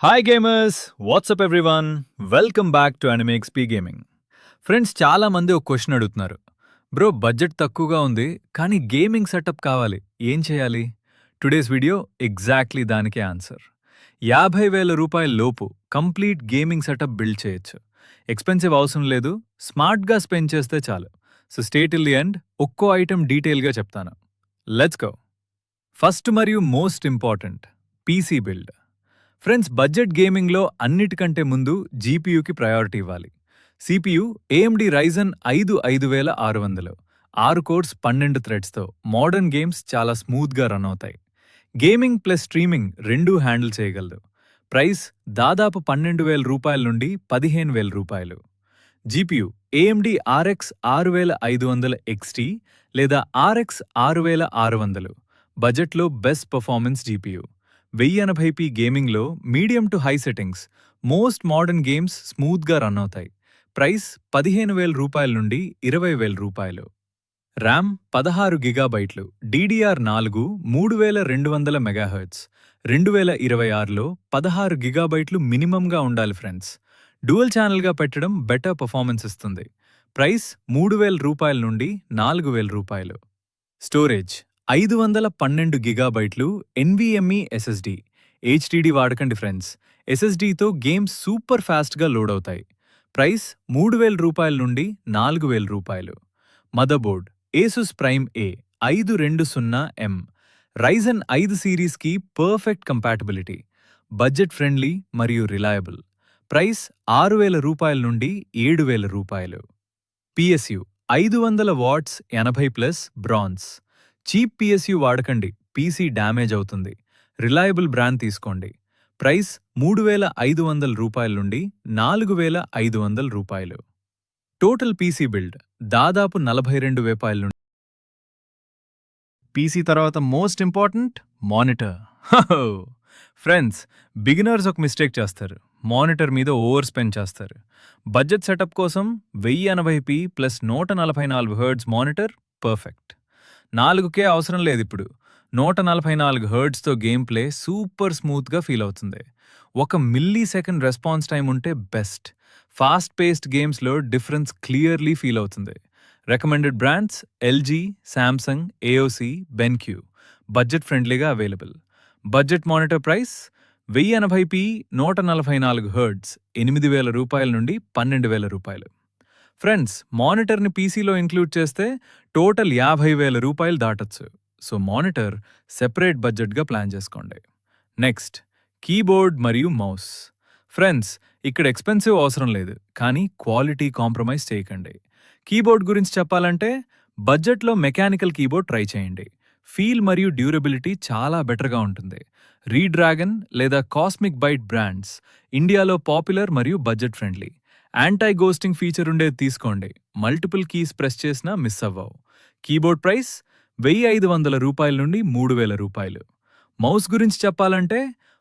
Hi gamers, WhatsApp everyone, welcome back to Anime XP gaming. Friends, చాలా మంది ఒక question అడుగుతున్నారు. బ్రో, బడ్జెట్ తక్కువగా ఉంది కానీ గేమింగ్ సెటప్ కావాలి, ఏం చేయాలి? టుడేస్ వీడియో ఎగ్జాక్ట్లీ దానికే ఆన్సర్. 50,000 రూపాయల లోపు కంప్లీట్ గేమింగ్ సెటప్ బిల్డ్ చేయొచ్చు. ఎక్స్పెన్సివ్ అవసరం లేదు, స్మార్ట్గా స్పెండ్ చేస్తే చాలు. So stay till the end, ఒక్కో ఐటెం డీటెయిల్గా చెప్తాను. Let's go. ఫస్ట్ మరియు most important, PC build. Friends, budget గేమింగ్లో అన్నిటికంటే ముందు జీపీయూకి ప్రయారిటీ ఇవ్వాలి. సిపియు AMD Ryzen 5 5600, 6 కోర్స్ 12 థ్రెడ్స్తో మోడర్న్ గేమ్స్ చాలా స్మూత్గా రన్ అవుతాయి. గేమింగ్ ప్లస్ స్ట్రీమింగ్ రెండూ హ్యాండిల్ చేయగలదు. ప్రైస్ దాదాపు 12,000 రూపాయల నుండి 15,000 రూపాయలు. జీపీయూ AMD RX 6500 XT లేదా RX 6600, బడ్జెట్లో బెస్ట్ పర్ఫార్మెన్స్ జీపీయూ. 1080p గేమింగ్లో medium to high settings, most modern games స్మూత్గా రన్ అవుతాయి. ప్రైస్ 15,000 రూపాయల నుండి 20,000 రూపాయలు. RAM 16 GB, DDR4 3200 MHz. 2026లో 16 GB మినిమంగా ఉండాలి ఫ్రెండ్స్. డ్యూయల్ ఛానల్గా పెట్టడం బెటర్ పర్ఫార్మెన్స్ ఇస్తుంది. ప్రైస్ 3,000 రూపాయల నుండి 4,000 రూపాయలు. Storage 512 GB NVMe SSD. HDD వాడకండి ఫ్రెండ్స్. SSDతో గేమ్స్ సూపర్ ఫాస్ట్గా లోడ్ అవుతాయి. ప్రైస్ 3,000 రూపాయల నుండి 4,000 రూపాయలు. Motherboard Asus Prime A 520M. Ryzen 5 సిరీస్కి పర్ఫెక్ట్ కంపాటబిలిటీ. బడ్జెట్ ఫ్రెండ్లీ మరియు రిలయబుల్. ప్రైస్ 6,000 రూపాయల నుండి 7,000 రూపాయలు. PSU 500 watts 80+ bronze. Cheap PSU వాడకండి, పీసీ డ్యామేజ్ అవుతుంది. రిలయబుల్ బ్రాండ్ తీసుకోండి. ప్రైస్ 3,500 రూపాయల నుండి 4,500 రూపాయలు. టోటల్ పీసీ బిల్డ్ దాదాపు 42,000 నుండి. పీసీ తర్వాత most important, monitor. Friends, beginners ఒక మిస్టేక్ చేస్తారు, మానిటర్ మీద ఓవర్ స్పెండ్ చేస్తారు. బడ్జెట్ సెటప్ కోసం 1080p plus 144 Hz monitor perfect. 4K అవసరం లేదు ఇప్పుడు. 144 Hzతో గేమ్ ప్లే సూపర్ స్మూత్గా ఫీల్ అవుతుంది. 1 millisecond రెస్పాన్స్ టైం ఉంటే బెస్ట్. ఫాస్ట్ పేస్డ్ గేమ్స్లో డిఫరెన్స్ క్లియర్లీ ఫీల్ అవుతుంది. Recommended brands LG, Samsung, AOC, BenQ. Budget ఫ్రెండ్లీగా available. Budget monitor price 1080p 144 Hz 8,000 రూపాయల నుండి 12,000 రూపాయలు. ఫ్రెండ్స్, మానిటర్ని పీసీలో ఇంక్లూడ్ చేస్తే టోటల్ 50,000 రూపాయలు దాటొచ్చు. సో మానిటర్ సెపరేట్ బడ్జెట్గా ప్లాన్ చేసుకోండి. నెక్స్ట్, కీబోర్డ్ మరియు మౌస్. ఫ్రెండ్స్, ఇక్కడ ఎక్స్పెన్సివ్ అవసరం లేదు, కానీ క్వాలిటీ కాంప్రమైజ్ చేయకండి. కీబోర్డ్ గురించి చెప్పాలంటే బడ్జెట్లో మెకానికల్ కీబోర్డ్ ట్రై చేయండి. ఫీల్ మరియు డ్యూరబిలిటీ చాలా బెటర్గా ఉంటుంది. రీడ్రాగన్ లేదా కాస్మిక్ బైట్ బ్రాండ్స్ ఇండియాలో పాపులర్ మరియు budget friendly. Anti ghosting feature ఉండేది తీసుకోండి, మల్టిపుల్ కీస్ ప్రెస్ చేసినా మిస్ అవ్వవు. కీబోర్డ్ ప్రైస్ 1,500 రూపాయల నుండి 3,000 రూపాయలు. మౌస్ గురించి చెప్పాలంటే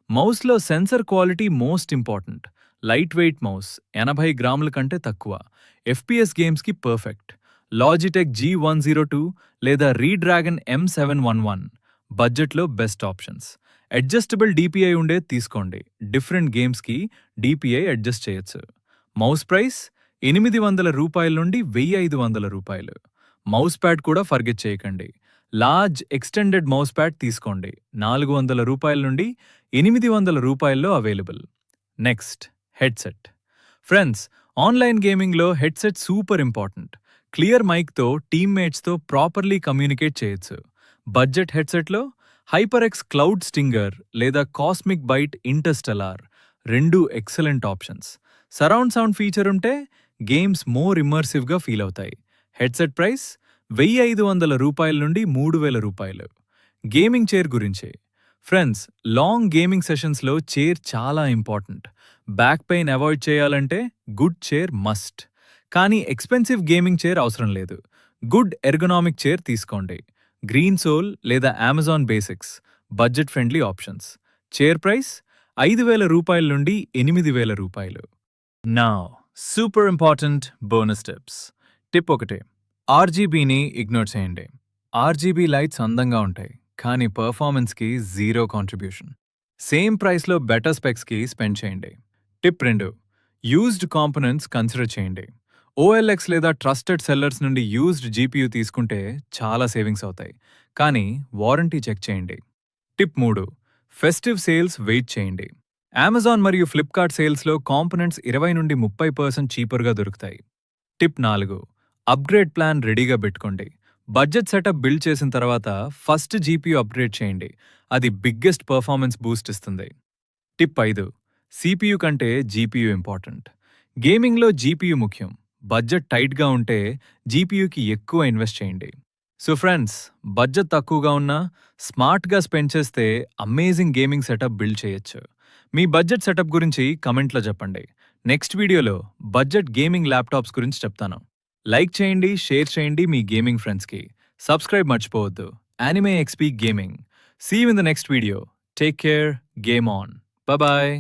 మౌస్లో sensor quality most important. Light weight mouse, 80 గ్రాముల కంటే తక్కువ. FPS గేమ్స్కి perfect. లాజిటెక్ G102 లేదా రీడ్రాగన్ M711 బడ్జెట్లో బెస్ట్ ఆప్షన్స్. అడ్జస్టబుల్ DPI ఉండేది తీసుకోండి, డిఫరెంట్ గేమ్స్కి DPI అడ్జస్ట్ చేయొచ్చు. మౌస్ ప్రైస్ 800 రూపాయల నుండి 1,500 రూపాయలు. మౌస్ ప్యాడ్ కూడా ఫర్గెట్ చేయకండి. లార్జ్ ఎక్స్టెండెడ్ మౌస్ ప్యాడ్ తీసుకోండి, 400 రూపాయల నుండి 800 రూపాయల్లో available. Next, headset. Friends, online గేమింగ్లో హెడ్సెట్ సూపర్ ఇంపార్టెంట్. క్లియర్ మైక్తో టీమ్మేట్స్తో ప్రాపర్లీ కమ్యూనికేట్ చేయొచ్చు. బడ్జెట్ హెడ్సెట్లో HyperX క్లౌడ్ స్టింగర్ లేదా కాస్మిక్ బైట్ ఇంటర్స్టెల్లార్ రెండూ excellent options. Surround sound feature ఉంటే గేమ్స్ మోర్ ఇమ్మర్సివ్గా ఫీల్ అవుతాయి. హెడ్సెట్ ప్రైస్ 1,500 రూపాయల నుండి 3,000 రూపాయలు. గేమింగ్ చైర్ గురించి. ఫ్రెండ్స్, లాంగ్ గేమింగ్ సెషన్స్లో చైర్ చాలా ఇంపార్టెంట్. బ్యాక్ పెయిన్ అవాయిడ్ చేయాలంటే గుడ్ చైర్ మస్ట్. కానీ ఎక్స్పెన్సివ్ గేమింగ్ చైర్ అవసరం లేదు. గుడ్ ఎర్గనామిక్ చైర్ తీసుకోండి. గ్రీన్ సోల్ లేదా Amazon Basics budget friendly options. Chair price 5,000 రూపాయల నుండి 8,000 రూపాయలు. Now, super important bonus tips. Tip 1, RGBని ఇగ్నోర్ చేయండి. RGB లైట్స్ అందంగా ఉంటాయి, కానీ పర్ఫార్మెన్స్కి జీరో కాంట్రిబ్యూషన్. సేమ్ ప్రైస్లో బెటర్ స్పెక్స్కి స్పెండ్ చేయండి. టిప్ 2, యూజ్డ్ కాంపోనెంట్స్ కన్సిడర్ చేయండి. OLX లేదా ట్రస్టెడ్ సెల్లర్స్ నుండి యూజ్డ్ జీపీయూ తీసుకుంటే చాలా సేవింగ్స్ అవుతాయి, కానీ వారంటీ చెక్ చేయండి. టిప్ 3, ఫెస్టివ్ సేల్స్ వెయిట్ చేయండి. అమెజాన్ మరియు ఫ్లిప్కార్ట్ సేల్స్లో కాంపోనెంట్స్ 20 నుండి 30% చీపర్గా దొరుకుతాయి. టిప్ 4, అప్గ్రేడ్ ప్లాన్ రెడీగా పెట్టుకోండి. బడ్జెట్ సెటప్ బిల్డ్ చేసిన తర్వాత ఫస్ట్ జీపీయూ అప్గ్రేడ్ చేయండి. అది బిగ్గెస్ట్ పర్ఫార్మెన్స్ బూస్ట్ ఇస్తుంది. టిప్ 5, సిపియు కంటే జీపీయూ ఇంపార్టెంట్. గేమింగ్లో జీపీయూ ముఖ్యం. బడ్జెట్ టైట్గా ఉంటే జీపీయూకి ఎక్కువ ఇన్వెస్ట్ చేయండి. సో ఫ్రెండ్స్, బడ్జెట్ తక్కువగా ఉన్నా స్మార్ట్గా స్పెండ్ చేస్తే అమేజింగ్ గేమింగ్ సెటప్ బిల్డ్ చేయొచ్చు. మీ బడ్జెట్ సెటప్ గురించి కమెంట్లో చెప్పండి. నెక్స్ట్ వీడియోలో బడ్జెట్ గేమింగ్ ల్యాప్టాప్స్ గురించి చెప్తాను. లైక్ చేయండి, షేర్ చేయండి మీ గేమింగ్ ఫ్రెండ్స్కి. సబ్స్క్రైబ్ మర్చిపోవద్దు. Anime XP gaming. See you in the next video. Take care, game on. Bye.